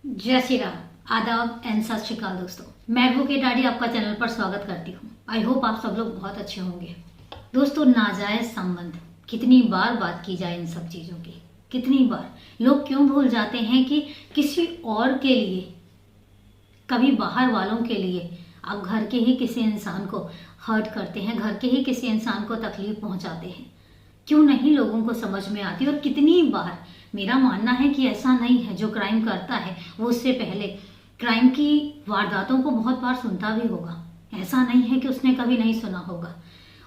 जय श्री राम। आदाब एंड सत श्री अकाल दोस्तों, मैं वो के डाडी आपका चैनल पर स्वागत करती हूँ। आई होप आप सब लोग बहुत अच्छे होंगे। दोस्तों, नाजायज संबंध, कितनी बार बात की जाए इन सब चीजों की। कितनी बार लोग क्यों भूल जाते हैं कि किसी और के लिए, कभी बाहर वालों के लिए आप घर के ही किसी इंसान को हर्ट करते हैं, घर के ही किसी इंसान को तकलीफ पहुंचाते हैं। क्यों नहीं लोगों को समझ में आती। और कितनी बार मेरा मानना है कि ऐसा नहीं है, जो क्राइम करता है वो उससे पहले क्राइम की वारदातों को बहुत बार सुनता भी होगा। ऐसा नहीं है कि उसने कभी नहीं सुना होगा।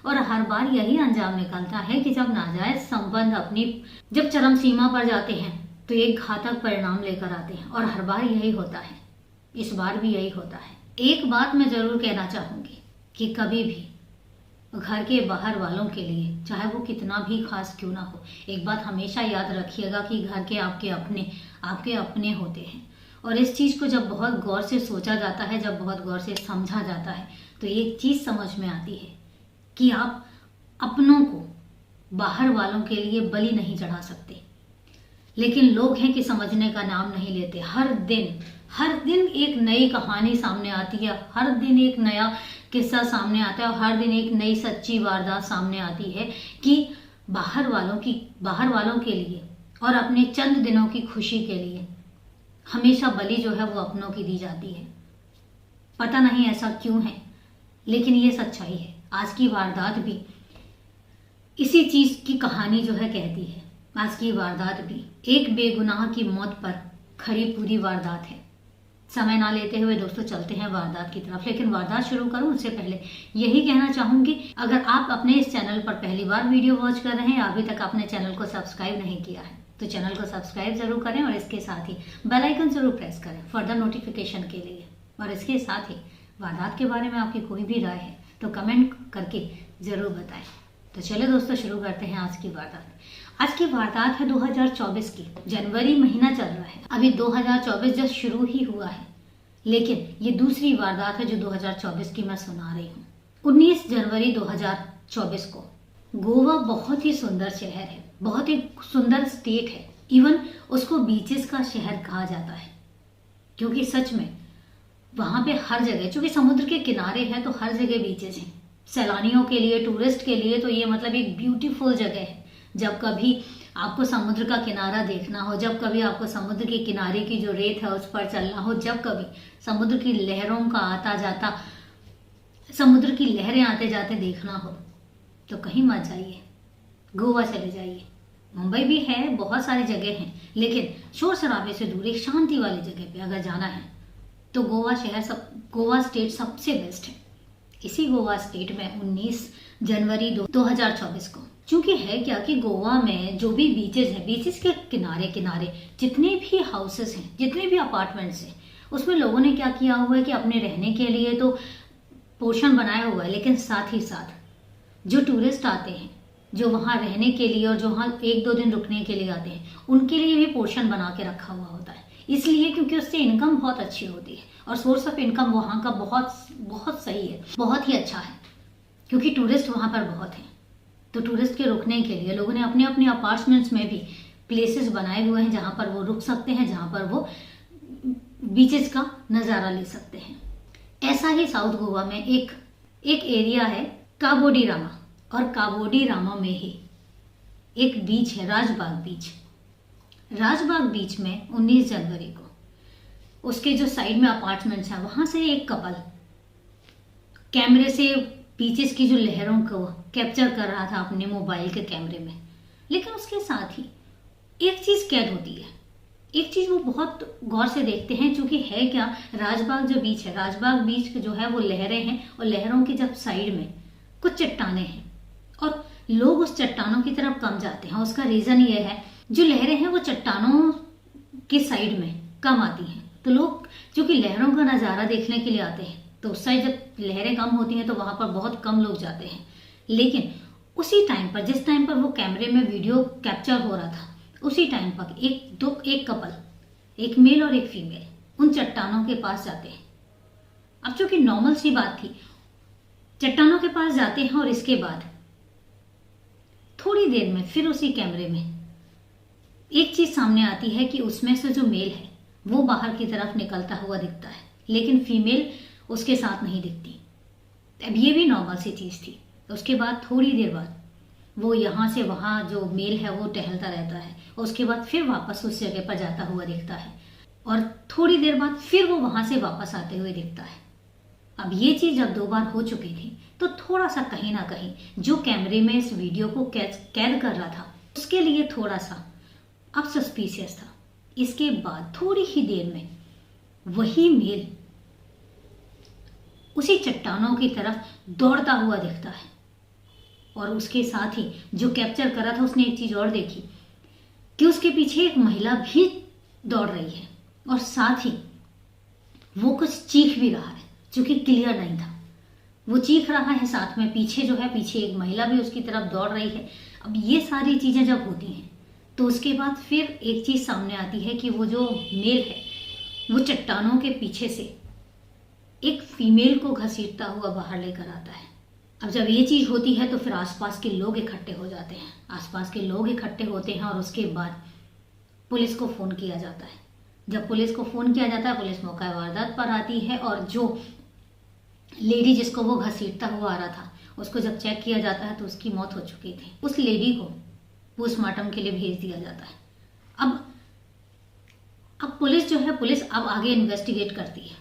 और हर बार यही अंजाम निकलता है कि जब नाजायज संबंध जब चरम सीमा पर जाते हैं तो एक घातक परिणाम लेकर आते हैं। और हर बार यही होता है, इस बार भी यही होता है। एक बात मैं जरूर कहना चाहूंगी कि कभी भी घर के बाहर वालों के लिए, चाहे वो कितना भी खास क्यों ना हो, एक बात हमेशा याद रखिएगा कि घर के आपके अपने होते हैं। और इस चीज को जब बहुत गौर से सोचा जाता है, जब बहुत गौर से समझा जाता है, तो एक चीज समझ में आती है कि आप अपनों को बाहर वालों के लिए बलि नहीं चढ़ा सकते। लेकिन लोग हैं कि समझने का नाम नहीं लेते। हर दिन एक नई कहानी सामने आती है, हर दिन एक नया किस्सा सामने आता है, और हर दिन एक नई सच्ची वारदात सामने आती है कि बाहर वालों के लिए और अपने चंद दिनों की खुशी के लिए हमेशा बलि जो है वो अपनों की दी जाती है। पता नहीं ऐसा क्यों है, लेकिन ये सच्चाई है। आज की वारदात भी इसी चीज की कहानी जो है कहती है। आज की वारदात भी एक बेगुनाह की मौत पर खड़ी पूरी वारदात है। समय ना लेते हुए दोस्तों चलते हैं वारदात की तरफ। लेकिन वारदात शुरू करूं उससे पहले यही कहना चाहूंगी, अगर आप अपने इस चैनल पर पहली बार वीडियो वॉच कर रहे हैं, अभी तक आपने चैनल को सब्सक्राइब नहीं किया है, तो चैनल को सब्सक्राइब जरूर करें और इसके साथ ही बेल आइकन जरूर प्रेस करें फर्दर नोटिफिकेशन के लिए। और इसके साथ ही वारदात के बारे में आपकी कोई भी राय है तो कमेंट करके जरूर बताएं। तो चलो दोस्तों शुरू करते हैं आज की वारदात। आज की वारदात है 2024 की। जनवरी महीना चल रहा है, अभी 2024 जस्ट शुरू ही हुआ है, लेकिन ये दूसरी वारदात है जो 2024 की मैं सुना रही हूँ। 19 जनवरी 2024 को गोवा बहुत ही सुंदर शहर है, बहुत ही सुंदर स्टेट है। इवन उसको बीचेस का शहर कहा जाता है, क्योंकि सच में वहां पे हर जगह, चूंकि समुद्र के किनारे है तो हर जगह बीचेस हैं। सैलानियों के लिए, टूरिस्ट के लिए तो ये मतलब एक ब्यूटीफुल जगह है। जब कभी आपको समुद्र का किनारा देखना हो, जब कभी आपको समुद्र के किनारे की जो रेत है उस पर चलना हो, जब कभी समुद्र की लहरों का आता जाता, समुद्र की लहरें आते जाते देखना हो, तो कहीं मत जाइए, गोवा चले जाइए। मुंबई भी है, बहुत सारी जगह हैं, लेकिन शोर शराबे से दूर एक शांति वाली जगह पे अगर जाना है तो गोवा स्टेट सबसे बेस्ट है। इसी गोवा स्टेट में 19 जनवरी 2024 को, चूंकि है क्या कि गोवा में जो भी बीचेस हैं, बीचेस के किनारे किनारे जितने भी हाउसेस हैं, जितने भी अपार्टमेंट्स हैं, उसमें लोगों ने क्या किया हुआ है कि अपने रहने के लिए तो पोर्शन बनाया हुआ है, लेकिन साथ ही साथ जो टूरिस्ट आते हैं, जो वहाँ रहने के लिए और जो वहाँ 1-2 दिन रुकने के लिए आते हैं, उनके लिए भी पोर्शन बना के रखा हुआ होता है। इसलिए क्योंकि उससे इनकम बहुत अच्छी होती है और सोर्स ऑफ इनकम वहाँ का बहुत सही है, बहुत ही अच्छा है, क्योंकि टूरिस्ट वहाँ पर बहुत हैं। तो टूरिस्ट के रुकने के लिए लोगों ने अपने अपने अपार्टमेंट्स में भी प्लेसेस बनाए हुए हैं जहाँ पर वो रुक सकते हैं, जहाँ पर वो बीचेस का नज़ारा ले सकते हैं। ऐसा ही साउथ गोवा में एक एरिया है काबोडी रामा, और काबोडी रामा में ही एक बीच है राजबाग बीच। राजबाग बीच में 19 जनवरी को उसके जो साइड में अपार्टमेंट्स हैं वहां से एक कपल कैमरे से बीचेस की जो लहरों को कैप्चर कर रहा था अपने मोबाइल के कैमरे में। लेकिन उसके साथ ही एक चीज कैद होती है, एक चीज वो बहुत गौर से देखते हैं। चूंकि है क्या, राजबाग जो बीच है, राजबाग बीच जो है वो लहरें हैं, और लहरों की जब साइड में कुछ चट्टाने हैं और लोग उस चट्टानों की तरफ कम जाते हैं। उसका रीजन ये है, जो लहरें हैं वो चट्टानों के साइड में कम आती हैं, तो लोग चूंकि लहरों का नजारा देखने के लिए आते हैं, तो उस साइड जब लहरें कम होती हैं तो वहां पर बहुत कम लोग जाते हैं। लेकिन उसी टाइम पर, जिस टाइम पर वो कैमरे में वीडियो कैप्चर हो रहा था, उसी टाइम पर एक कपल, एक मेल और एक फीमेल, उन चट्टानों के पास जाते हैं। अब चूंकि नॉर्मल सी बात थी, चट्टानों के पास जाते हैं और इसके बाद थोड़ी देर में फिर उसी कैमरे में एक चीज सामने आती है कि उसमें से जो मेल है वो बाहर की तरफ निकलता हुआ दिखता है, लेकिन फीमेल उसके साथ नहीं दिखती। अब ये भी नॉर्मल सी चीज़ थी। उसके बाद थोड़ी देर बाद वो यहाँ से वहाँ जो मेल है वो टहलता रहता है, उसके बाद फिर वापस उस जगह पर जाता हुआ दिखता है, और थोड़ी देर बाद फिर वो वहाँ से वापस आते हुए दिखता है। अब ये चीज़ जब 2 बार हो चुकी थी तो थोड़ा सा कहीं ना कहीं जो कैमरे में इस वीडियो को कैद कर रहा था उसके लिए थोड़ा सा अब सस्पिशियस था। इसके बाद थोड़ी ही देर में वही मेल उसी चट्टानों की तरफ दौड़ता हुआ दिखता है, और उसके साथ ही जो कैप्चर करा था उसने एक चीज और देखी कि उसके पीछे एक महिला भी दौड़ रही है, और साथ ही वो कुछ चीख भी रहा है जो कि क्लियर नहीं था। वो चीख रहा है, साथ में पीछे जो है पीछे एक महिला भी उसकी तरफ दौड़ रही है। अब ये सारी चीजें जब होती हैं तो उसके बाद फिर एक चीज सामने आती है कि वो जो मेल है वो चट्टानों के पीछे से एक फीमेल को घसीटता हुआ बाहर लेकर आता है। अब जब ये चीज होती है तो फिर आसपास के लोग इकट्ठे हो जाते हैं। आसपास के लोग इकट्ठे होते हैं और उसके बाद पुलिस को फोन किया जाता है। जब पुलिस को फोन किया जाता है, पुलिस मौका वारदात पर आती है, और जो लेडी जिसको वो घसीटता हुआ आ रहा था उसको जब चेक किया जाता है तो उसकी मौत हो चुकी थी। उस लेडी को पोस्टमार्टम के लिए भेज दिया जाता है। अब पुलिस जो है, पुलिस अब आगे इन्वेस्टिगेट करती है।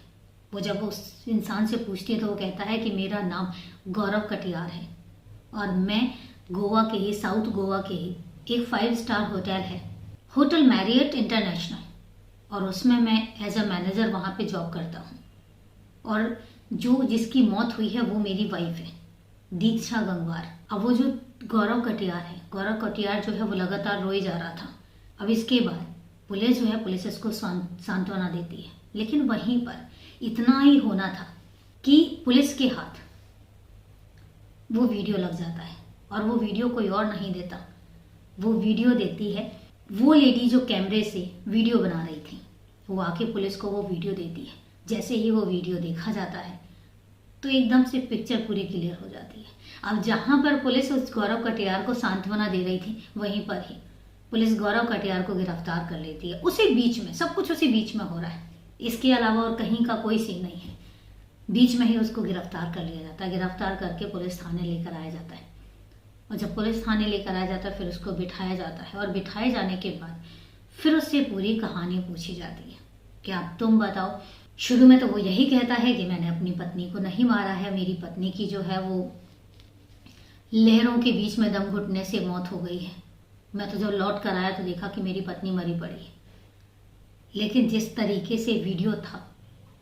वो जब उस इंसान से पूछती है तो वो कहता है कि मेरा नाम गौरव कटियार है और मैं गोवा के ही, साउथ गोवा के ही एक 5 स्टार होटल है, होटल मैरियट इंटरनेशनल, और उसमें मैं एज अ मैनेजर वहाँ पे जॉब करता हूँ, और जो जिसकी मौत हुई है वो मेरी वाइफ है, दीक्षा गंगवार। अब वो जो गौरव कटियार है, गौरव कटियार जो है वो लगातार रोए जा रहा था। अब इसके बाद पुलिस जो है, पुलिस इसको सांत्वना देती है, लेकिन वहीं पर इतना ही होना था कि पुलिस के हाथ वो वीडियो लग जाता है, और वो वीडियो कोई और नहीं देता, वो वीडियो देती है वो लेडी जो कैमरे से वीडियो बना रही थी। वो आके पुलिस को वो वीडियो देती है। जैसे ही वो वीडियो देखा जाता है तो एकदम से पिक्चर पूरी क्लियर हो जाती है। अब जहां पर पुलिस उस गौरव कटियार को सांत्वना दे रही थी, वहीं पर ही पुलिस गौरव कटियार को गिरफ्तार कर लेती है। उसी बीच में सब कुछ उसी बीच में हो रहा है, इसके अलावा और कहीं का कोई सीन नहीं है। बीच में ही उसको गिरफ्तार कर लिया जाता है। गिरफ्तार करके पुलिस थाने लेकर आया जाता है, और जब पुलिस थाने लेकर आया जाता है फिर उसको बिठाया जाता है, और बिठाए जाने के बाद फिर उससे पूरी कहानी पूछी जाती है कि अब तुम बताओ। शुरू में तो वो यही कहता है कि मैंने अपनी पत्नी को नहीं मारा है, मेरी पत्नी की जो है वो लहरों के बीच में दम घुटने से मौत हो गई है। मैं तो जब लौट कर आया तो देखा कि मेरी पत्नी मरी पड़ी है। लेकिन जिस तरीके से वीडियो था,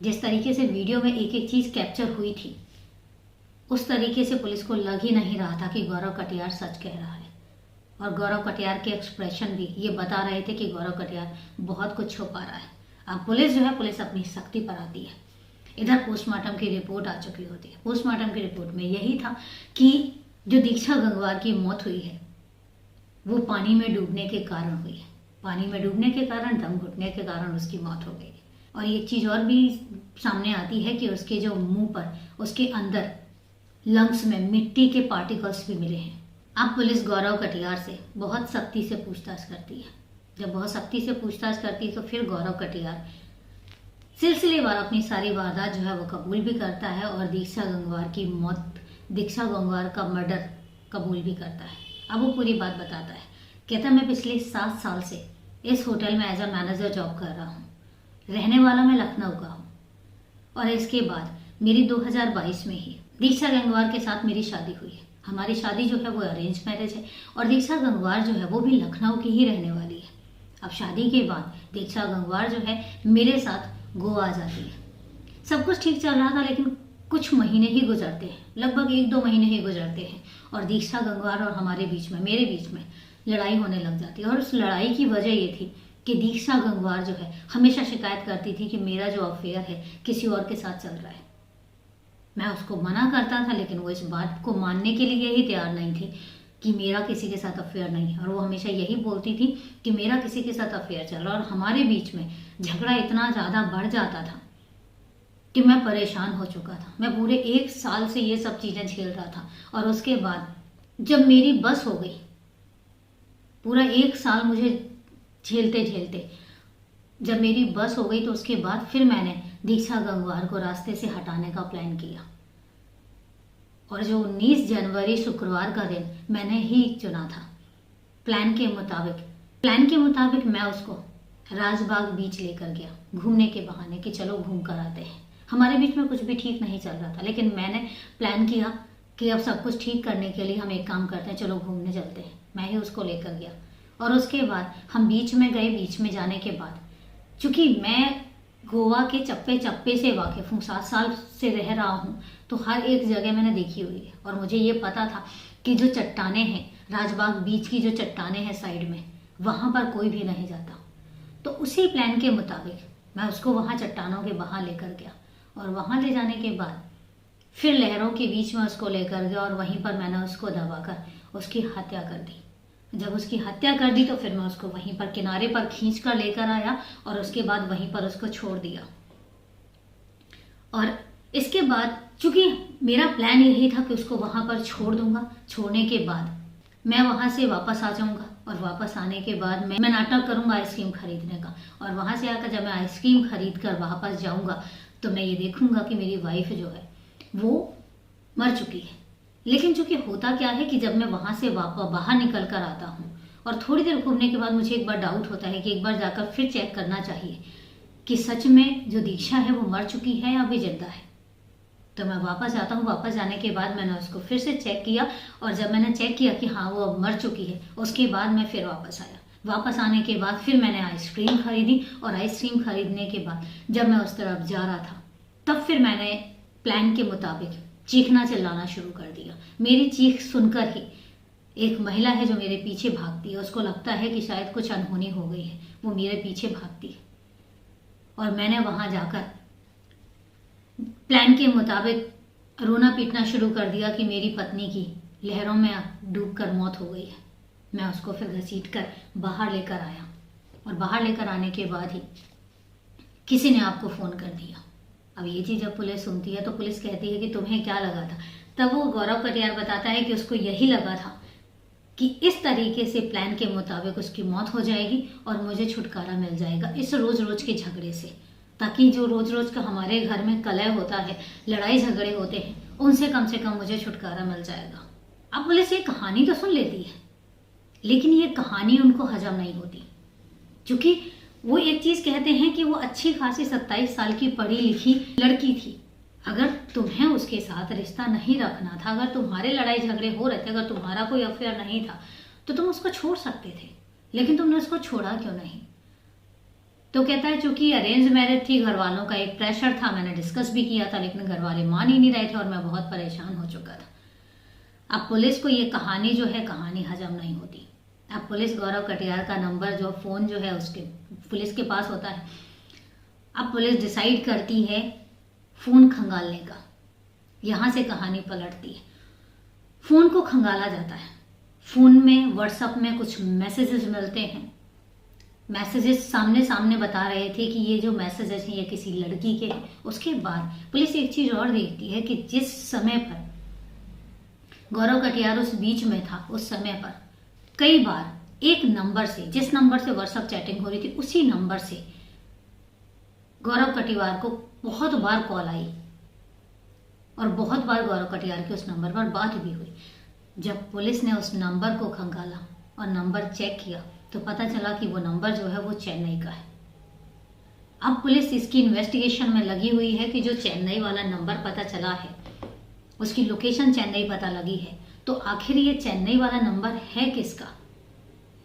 जिस तरीके से वीडियो में एक एक चीज कैप्चर हुई थी, उस तरीके से पुलिस को लग ही नहीं रहा था कि गौरव कटियार सच कह रहा है। और गौरव कटियार के एक्सप्रेशन भी ये बता रहे थे कि गौरव कटियार बहुत कुछ छुपा रहा है। अब पुलिस जो है, पुलिस अपनी सख्ती पर आती है। इधर पोस्टमार्टम की रिपोर्ट आ चुकी होती है। पोस्टमार्टम की रिपोर्ट में यही था कि जो दीक्षा गंगवार की मौत हुई है वो पानी में डूबने के कारण हुई है। पानी में डूबने के कारण, दम घुटने के कारण उसकी मौत हो गई। और एक चीज और भी सामने आती है कि उसके जो मुंह पर, उसके अंदर लंग्स में मिट्टी के पार्टिकल्स भी मिले हैं। अब पुलिस गौरव कटियार से बहुत सख्ती से पूछताछ करती है। जब बहुत सख्ती से पूछताछ करती है तो फिर गौरव कटियार सिलसिलेवार अपनी सारी वारदात जो है वो कबूल भी करता है, और दीक्षा गंगवार की मौत, दीक्षा गंगवार का मर्डर कबूल भी करता है। अब वो पूरी बात बताता है। कहता है मैं पिछले 7 साल से इस होटल में एज अ मैनेजर जॉब कर रहा हूँ, रहने वाला मैं लखनऊ का हूँ, और इसके बाद मेरी 2022 में ही दीक्षा गंगवार के साथ मेरी शादी हुई है। हमारी शादी जो है वो अरेंज मैरिज है, और दीक्षा गंगवार जो है वो भी लखनऊ की ही रहने वाली है। अब शादी के बाद दीक्षा गंगवार जो है मेरे साथ गोवा आ जाती है। सब कुछ ठीक चल रहा था, लेकिन कुछ महीने ही गुजरते हैं, लगभग 1-2 महीने ही गुजरते हैं, और दीक्षा गंगवार और हमारे बीच में, मेरे बीच में लड़ाई होने लग जाती है। और उस लड़ाई की वजह ये थी कि दीक्षा गंगवार जो है हमेशा शिकायत करती थी कि मेरा जो अफेयर है किसी और के साथ चल रहा है। मैं उसको मना करता था, लेकिन वो इस बात को मानने के लिए ही तैयार नहीं थी कि मेरा किसी के साथ अफेयर नहीं है। और वो हमेशा यही बोलती थी कि मेरा किसी के साथ अफेयर चल रहा है, और हमारे बीच में झगड़ा इतना ज़्यादा बढ़ जाता था कि मैं परेशान हो चुका था। मैं पूरे 1 साल से ये सब चीज़ें झेल रहा था, और उसके बाद जब मेरी बस हो गई, पूरा 1 साल मुझे झेलते झेलते जब मेरी बस हो गई तो उसके बाद फिर मैंने दीक्षा गंगवार को रास्ते से हटाने का प्लान किया। और जो 19 जनवरी शुक्रवार का दिन मैंने ही चुना था प्लान के मुताबिक मैं उसको राजबाग बीच लेकर गया घूमने के बहाने कि चलो घूम कर आते हैं। हमारे बीच में कुछ भी ठीक नहीं चल रहा था, लेकिन मैंने प्लान किया कि अब सब कुछ ठीक करने के लिए हम एक काम करते हैं, चलो घूमने चलते हैं। मैं ही उसको लेकर गया और उसके बाद हम बीच में गए। बीच में जाने के बाद चूंकि मैं गोवा के चप्पे चप्पे से वाकिफ हूँ, 7 साल से रह रहा हूँ, तो हर एक जगह मैंने देखी हुई है और मुझे ये पता था कि जो चट्टाने हैं, राजबाग बीच की जो चट्टाने हैं साइड में, वहां पर कोई भी नहीं जाता। तो उसी प्लान के मुताबिक मैं उसको वहां चट्टानों के वहां लेकर गया और वहां ले जाने के बाद फिर लहरों के बीच में उसको लेकर गया और वहीं पर मैंने उसको दबाकर उसकी हत्या कर दी। जब उसकी हत्या कर दी तो फिर मैं उसको वहीं पर किनारे पर खींच कर लेकर आया और उसके बाद वहीं पर उसको छोड़ दिया। और इसके बाद चूंकि मेरा प्लान यही था कि उसको वहां पर छोड़ दूंगा, छोड़ने के बाद मैं वहां से वापस आ जाऊंगा और वापस आने के बाद मैं नाटक करूंगा आइसक्रीम खरीदने का। और वहां से आकर जब मैं आइसक्रीम खरीद कर वापस जाऊंगा तो मैं ये देखूंगा कि मेरी वाइफ जो है वो मर चुकी है। लेकिन चूंकि होता क्या है कि जब मैं वहां से वापस बाहर निकल कर आता हूँ और थोड़ी देर घूमने के बाद मुझे एक बार डाउट होता है कि एक बार जाकर फिर चेक करना चाहिए कि सच में जो दीक्षा है वो मर चुकी है या अभी जिंदा है। तो मैं वापस आता हूँ। वापस जाने के बाद मैंने उसको फिर से चेक किया और जब मैंने चेक किया कि हाँ वो अब मर चुकी है, उसके बाद मैं फिर वापस आया। वापस आने के बाद फिर मैंने आइसक्रीम खरीदी और आइसक्रीम खरीदने के बाद जब मैं उस तरफ जा रहा था तब फिर मैंने प्लान के मुताबिक चीखना चिल्लाना शुरू कर दिया। मेरी चीख सुनकर ही एक महिला है जो मेरे पीछे भागती है, उसको लगता है कि शायद कुछ अनहोनी हो गई है, वो मेरे पीछे भागती है और मैंने वहां जाकर प्लान के मुताबिक रोना पीटना शुरू कर दिया कि मेरी पत्नी की लहरों में डूबकर मौत हो गई है। मैं उसको फिर घसीट कर बाहर लेकर आया और बाहर लेकर आने के बाद ही किसी ने आपको फोन कर दिया। अब ये चीज जब पुलिस सुनती है तो पुलिस कहती है कि तुम्हें क्या लगा था। तब वो गौरव कटियार बताता है कि उसको यही लगा था कि इस तरीके से प्लान के मुताबिक उसकी मौत हो जाएगी और मुझे छुटकारा मिल जाएगा इस रोज रोज के झगड़े से, ताकि जो रोज रोज का हमारे घर में कलह होता है, लड़ाई झगड़े होते हैं, उनसे कम मुझे छुटकारा मिल जाएगा। अब पुलिस ये कहानी तो सुन लेती है, लेकिन ये कहानी उनको हजम नहीं होती, क्योंकि वो एक चीज कहते हैं कि वो अच्छी खासी 27 साल की पढ़ी लिखी लड़की थी। अगर तुम्हें उसके साथ रिश्ता नहीं रखना था, अगर तुम्हारे लड़ाई झगड़े हो रहे थे, अगर तुम्हारा कोई अफेयर नहीं था, तो तुम उसको छोड़ सकते थे, लेकिन तुमने उसको छोड़ा क्यों नहीं? तो कहता है चूंकि अरेंज मैरिज थी, घर वालों का एक प्रेशर था, मैंने डिस्कस भी किया था, लेकिन घर वाले मान ही नहीं रहे थे और मैं बहुत परेशान हो चुका था। अब पुलिस को ये कहानी जो है कहानी हजम नहीं होती। अब पुलिस गौरव कटियार का नंबर जो फोन जो है उसके पुलिस के पास होता है। अब पुलिस डिसाइड करती है फोन खंगालने का। यहां से कहानी पलटती है। फोन को खंगाला जाता है। फोन में व्हाट्सएप में कुछ मैसेजेस मिलते हैं। मैसेजेस सामने सामने बता रहे थे कि ये जो मैसेजेस हैं ये किसी लड़की के हैं। उसके बाद पुलिस एक चीज और देखती है कि जिस समय पर गौरव कटियार उस बीच में था, उस समय पर कई बार एक नंबर से, जिस नंबर से व्हाट्सएप चैटिंग हो रही थी, उसी नंबर से गौरव कटियार को बहुत बार कॉल आई और बहुत बार गौरव कटियार के उस नंबर पर बात भी हुई। जब पुलिस ने उस नंबर को खंगाला और नंबर चेक किया तो पता चला कि वो नंबर जो है वो चेन्नई का है। अब पुलिस इसकी इन्वेस्टिगेशन में लगी हुई है कि जो चेन्नई वाला नंबर पता चला है, उसकी लोकेशन चेन्नई पता लगी है, तो आखिर ये चेन्नई वाला नंबर है किसका?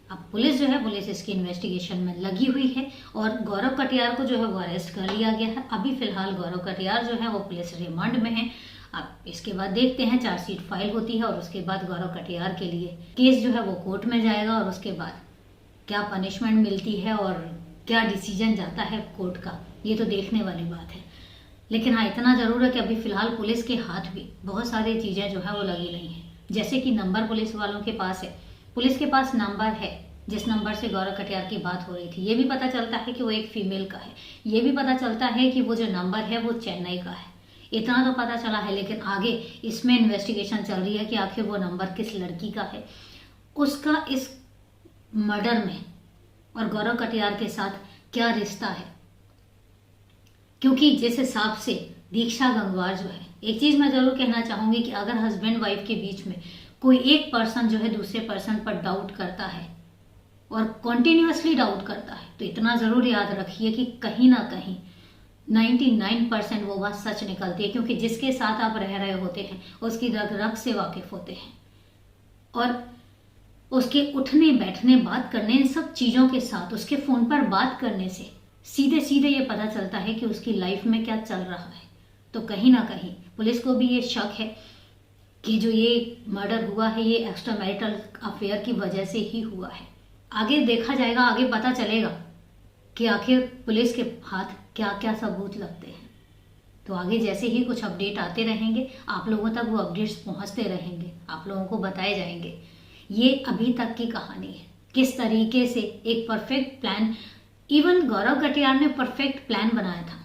अब पुलिस जो है पुलिस इसकी इन्वेस्टिगेशन में लगी हुई है और गौरव कटियार को जो है वो अरेस्ट कर लिया गया है। अभी फिलहाल गौरव कटियार जो है वो पुलिस रिमांड में है। अब इसके बाद देखते हैं, चार्जशीट फाइल होती है और उसके बाद गौरव कटियार के लिए केस जो है वो कोर्ट में जाएगा और उसके बाद क्या पनिशमेंट मिलती है और क्या डिसीजन जाता है कोर्ट का, ये तो देखने वाली बात है। लेकिन हाँ, इतना जरूर है कि अभी फिलहाल पुलिस के हाथ भी बहुत सारी चीजें जो है वो लगी नहीं है। जैसे कि नंबर पुलिस वालों के पास है, पुलिस के पास नंबर है जिस नंबर से गौरव कटियार की बात हो रही थी। ये भी पता चलता है कि वो एक फीमेल का है। ये भी पता चलता है कि वो जो नंबर है वो चेन्नई का है। इतना तो पता चला है, लेकिन आगे इसमें इन्वेस्टिगेशन चल रही है कि आखिर वो नंबर किस लड़की का है। उसका इस मर्डर में और गौरव कटियार के साथ क्या रिश्ता है। क्योंकि जिस हिसाब से दीक्षा गंगवार जो है, एक चीज मैं जरूर कहना चाहूंगी कि अगर हस्बैंड वाइफ के बीच में कोई एक पर्सन जो है दूसरे पर्सन पर डाउट करता है और कॉन्टिन्यूअसली डाउट करता है, तो इतना जरूर याद रखिए कि कहीं ना कहीं 99% वो बात सच निकलती है। क्योंकि जिसके साथ आप रह रहे होते हैं उसकी रग रग से वाकिफ होते हैं, और उसके उठने बैठने बात करने इन सब चीजों के साथ उसके फोन पर बात करने से सीधे सीधे ये पता चलता है कि उसकी लाइफ में क्या चल रहा है। तो कहीं ना कहीं पुलिस को भी ये शक है कि जो ये मर्डर हुआ है ये एक्स्ट्रा मैरिटल अफेयर की वजह से ही हुआ है। आगे देखा जाएगा, आगे पता चलेगा कि आखिर पुलिस के हाथ क्या क्या सबूत लगते हैं। तो आगे जैसे ही कुछ अपडेट आते रहेंगे आप लोगों तक वो अपडेट्स पहुंचते रहेंगे, आप लोगों को बताए जाएंगे। ये अभी तक की कहानी है, किस तरीके से एक परफेक्ट प्लान, इवन गौरव कटियार ने परफेक्ट प्लान बनाया था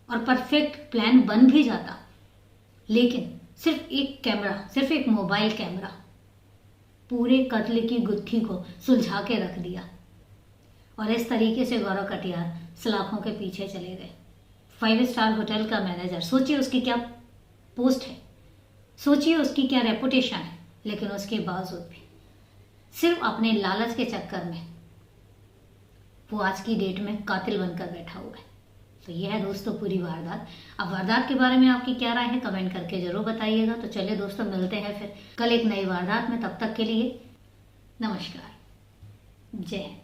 और परफेक्ट प्लान बन भी जाता, लेकिन सिर्फ एक कैमरा, सिर्फ एक मोबाइल कैमरा पूरे कत्ल की गुत्थी को सुलझा के रख दिया। और इस तरीके से गौरव कटियार सलाखों के पीछे चले गए। 5 स्टार होटल का मैनेजर, सोचिए उसकी क्या पोस्ट है, सोचिए उसकी क्या रेपुटेशन है, लेकिन उसके बावजूद भी सिर्फ अपने लालच के चक्कर में वो आज की डेट में कातिल बनकर बैठा हुआ है। तो यह है दोस्तों पूरी वारदात। अब वारदात के बारे में आपकी क्या राय है कमेंट करके जरूर बताइएगा। तो चलिए दोस्तों, मिलते हैं फिर कल एक नई वारदात में। तब तक के लिए नमस्कार, जय हिंद।